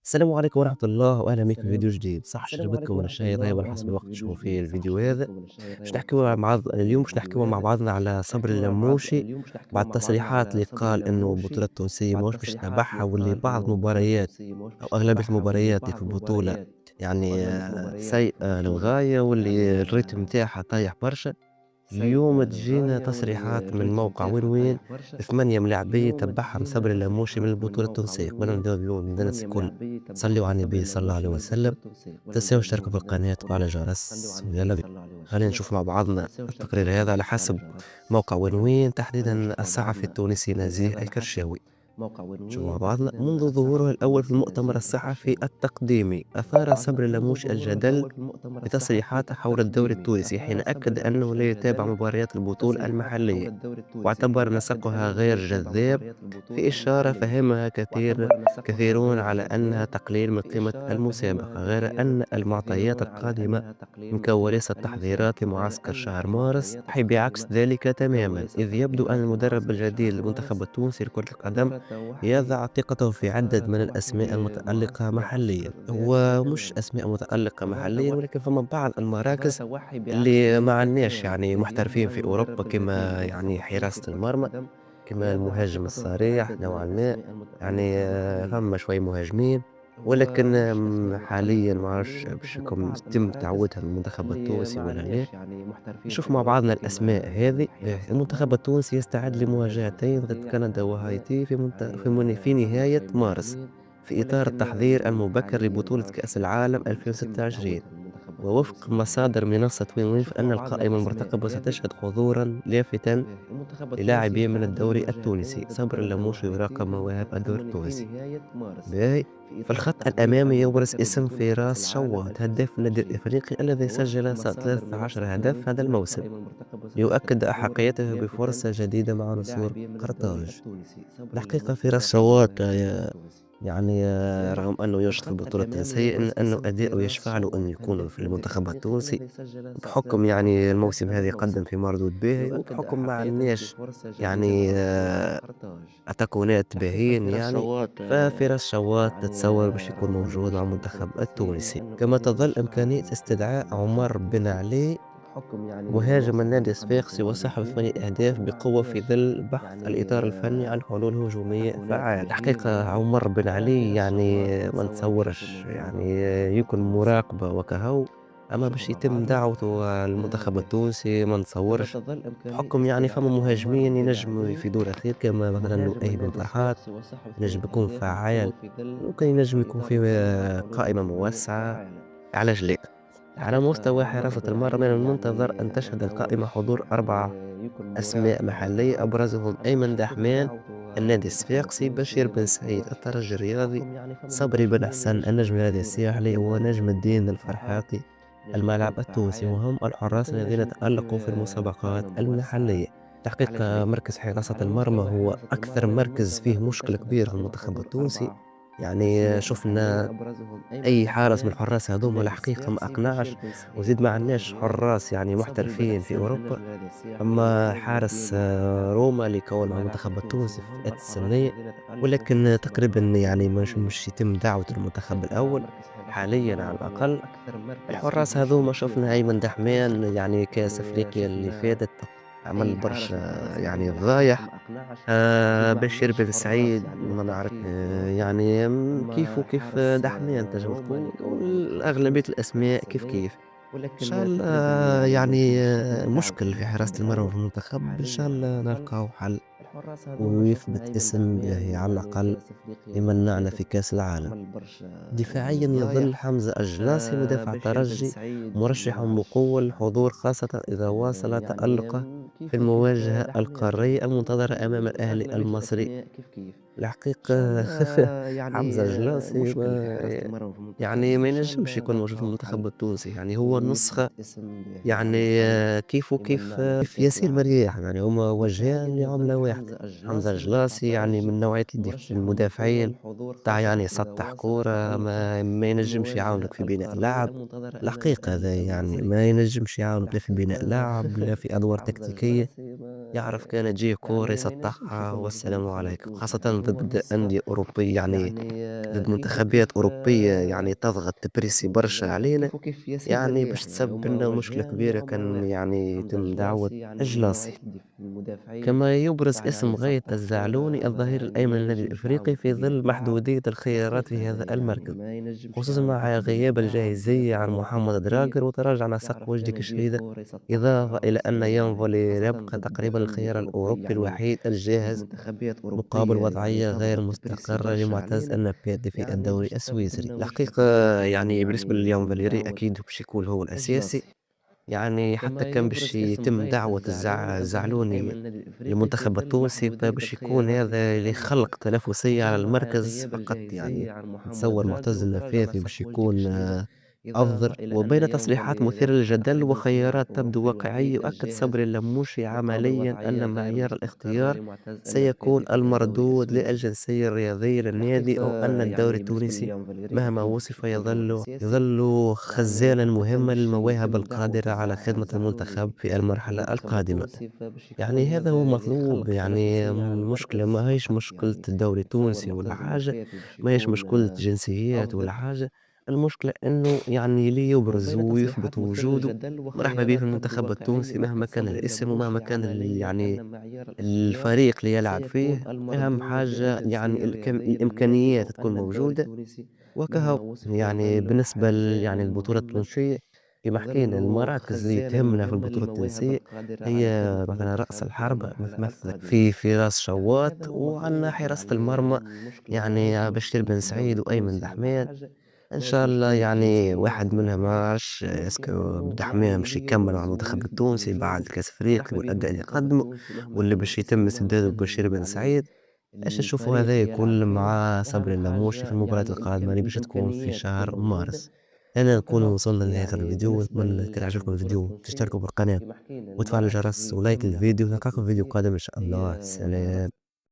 السلام عليكم ورحمة الله وأهلا بك في فيديو جديد. صح شربتكم من الشاي طيب على حسب الوقت تشوفوا فيه الفيديو هذا. باش نحكيو مع بعض اليوم، باش نحكيو مع بعضنا على صبر اللموشي بعد التصريحات اللي قال إنه البطولة التونسية ماهوش باش تربحها، واللي بعض المباريات أو أغلبية المباريات اللي في البطولة يعني سيئة للغاية، واللي الريتم نتاعها طايح برشا. اليوم تجينا تصريحات من موقع وين وين، 8 ملاعبية تبعهم صبري اللموشي من البطولة التونسية. قبل ما نبداو اليوم الناس الكل صلوا على النبي صلى الله عليه وسلم، تنساو اشتركوا في القناة وعلى الجرس ويلا بينا. خلينا نشوف مع بعضنا التقرير هذا على حسب موقع وين وين، تحديدا الصحفي التونسي نزيه الكرشاوي. شوف مع بعضنا. منذ ظهوره الأول في المؤتمر الصحفي التقديمي، أثار صبري اللموشي الجدل بتصريحاته حول الدوري التونسي، حين أكد أنه لا يتابع مباريات البطولة المحلية، واعتبر نسقها غير جذاب، في إشارة فهمها كثيرون على أنها تقليل من قيمة المسابقة، غير أن المعطيات القادمة من كواليس التحضيرات لمعسكر شهر مارس تحي بعكس ذلك تماما، إذ يبدو أن المدرب الجديد للمنتخب التونسي لكرة القدم يضع ثقته في عدد من الأسماء المتألقة محليا. هو مش أسماء متألقة محليا، ولكن فما بعض المراكز اللي ما عندناش يعني محترفين في أوروبا، كما يعني حراسة المرمى، كما المهاجم الصريح نوعا ما. يعني فما شوي مهاجمين، ولكن حاليا ما عرفش باش يتم تعويضها من المنتخب التونسي ولا لا. نشوف مع بعضنا الأسماء هذه. المنتخب التونسي يستعد لمواجهتين ضد كندا وهايتي في نهاية مارس، في إطار التحضير المبكر لبطولة كأس العالم 2026. ووفق مصادر منصة وين وين، فإن القائمة المرتقبة ستشهد حضورا لافتا للاعبين من الدوري التونسي. صبر اللموش يراقب مواهب الدوري التونسي. باهي. في الخط الأمامي يبرز اسم فراس شوات، هداف النادي الإفريقي الذي سجل 13 هدف هذا الموسم، ليؤكد أحقيته بفرصة جديدة مع نسور قرطاج. الحقيقة فراس شوات يعني رغم أنه يشرف البطولة التونسية إن أنه أداؤه يشفع له أن يكون في المنتخب التونسي، بحكم يعني الموسم هذا قدم في مردود باهي، وبحكم ما عندناش يعني تكونات باهين يعني. ففراس شوات تتصور باش يكون موجود مع المنتخب التونسي. كما تظل إمكانية استدعاء عمر بن علي، مهاجم النادي الصفاقسي وصاحب 8 أهداف بقوة، في ظل بحث الإطار الفني عن حلول هجومية فعالة. الحقيقة عمر بن علي يعني ما نتصورش يعني يكون مراقبة وكهو، أما باش يتم دعوته المنتخب التونسي ما نتصورش، بحكم يعني فما مهاجمين ينجموا يفيدونا خير، كما مثلا لؤي بن طلحات ينجم يكون فعال، ممكن ينجم يكون في قائمة موسعة. علاش لا؟ على مستوى حراسة المرمى، من المنتظر أن تشهد القائمة حضور 4 أسماء محلية، أبرزهم أيمن دحمان النادي الصفاقسي، بشير بن سعيد الترجي الرياضي، صبري بن حسن النجم النادي الساحلي، ونجم الدين الفرحاقي الملعب التونسي، وهم الحراس الذين تألقوا في المسابقات المحلية. تحقيق مركز حراسة المرمى هو أكثر مركز فيه مشكل كبير في المنتخب التونسي. يعني شفنا أي حارس من الحراس هاذوما الحقيقة ما أقنعش، وزيد ما عندناش حراس يعني محترفين في أوروبا. أما حارس روما اللي كون مع المنتخب التونسي في الفئات السنية، ولكن تقريبا يعني مش يتم دعوة المنتخب الأول حاليا على الأقل. الحراس هاذوما شفنا أيمن دحمان يعني كأس أفريقيا اللي فاتت عمل برشا يعني فضايح. بشير بن سعيد ما نعرف يعني كيف وكيف دحمان تنجم تقول، والأغلبية الأسماء كيف كيف. إن شاء الله يعني مشكل في حراسة المرمى في المنتخب، إن شاء الله نلقاو حل ويثبت اسم باهي على الأقل يمنعنا في كأس العالم. دفاعيا يظل حمزة الجناصي مدافع الترجي مرشحا بقوة للحضور، خاصة إذا واصل تألقه في المواجهة القارية المنتظرة أمام الأهلي المصري. الحقيقة حمزة الجناصي يعني ما ينجمش يكون موجود في المنتخب التونسي، يعني هو النسخة يعني كيف وكيف كيف ياسير مرياح، يعني هما وجهان لعملة واحدة. حمزة الجناصي يعني من نوعية المدافعين تاع يعني يسطح كورة، ما ينجمش يعاونك في بناء لعب. الحقيقة هذا يعني ما ينجمش يعاونك لا في بناء لعب لا في أدوار تكتيكية. يعرف كان تجيه كورة يسطحها والسلام عليكم، خاصة ضد أندية أوروبية يعني ضد منتخبات أوروبية يعني تضغط تبريسي برشا علينا، يعني باش تسبب لنا مشكلة كبيرة كان يعني يتم دعوة الجلاصي. كما يبرز اسم غاية الزعلوني الظهير الأيمن للنادي الإفريقي في ظل محدودية الخيارات في هذا المركز، خصوصا مع غياب الجاهزية عن محمد دراجر وتراجع نسق وجدي كشريدة، إضافة إلى أن ينفولي يبقى تقريبا الخيار الأوروبي الوحيد الجاهز مقابل وضعية غير مستقرة لمعتز النباتي في الدوري السويسري. الحقيقة يعني بالنسبة لليوم فاليري أكيد باش يكون هو الأساسي، يعني حتى كان باش يتم دعوة الزعلوني للمنتخب التونسي فباش يكون هذا لخلق تنافسية على المركز فقط، يعني نتصور معتز النفاذي باش يكون أفضل. وبين تصريحات مثيرة للجدل وخيارات تبدو واقعية، يؤكد صبري اللموشي عمليا أن معيار الاختيار سيكون المردود للجنسية الرياضية للنادي، أو أن الدوري التونسي مهما وصف يظل خزانا مهما للمواهب القادرة على خدمة المنتخب في المرحلة القادمة. يعني هذا هو مطلوب، يعني المشكلة ما هيش مشكلة الدوري التونسي ولا حاجة، ما هيش مشكلة جنسيات ولا حاجة، المشكلة إنه يعني اللي يبرز ويثبت وجوده مرحبا به في المنتخب التونسي مهما كان الاسم ومهما كان يعني الفريق اللي يلعب فيه. أهم حاجة يعني الإمكانيات تكون موجودة. وكهو يعني بالنسبة يعني البطولة التونسية كما حكينا المراكز اللي تهمنا في البطولة التونسية هي مثلا رأس الحربة متمثلة في فراس شوات، وعندنا حراسة المرمى يعني بشير بن سعيد وأيمن دحمان. إن شاء الله يعني واحد منهم ما نعرفش اسكو عبد الرحمن باش يكمل مع المنتخب التونسي بعد كأس أفريقيا والأداء اللي قدمه، واللي باش يتم استبداله ببشير بن سعيد. ايش نشوفوا هذا كل مع صبري اللموشي في المباراة القادمة اللي باش تكون في شهر مارس. أنا نكون وصلنا لنهاية الفيديو، ونتمنى كان عجبكم الفيديو تشتركوا بالقناة وتفعلوا الجرس ولايك الفيديو، نلقاكم في فيديو قادم إن شاء الله. سلام.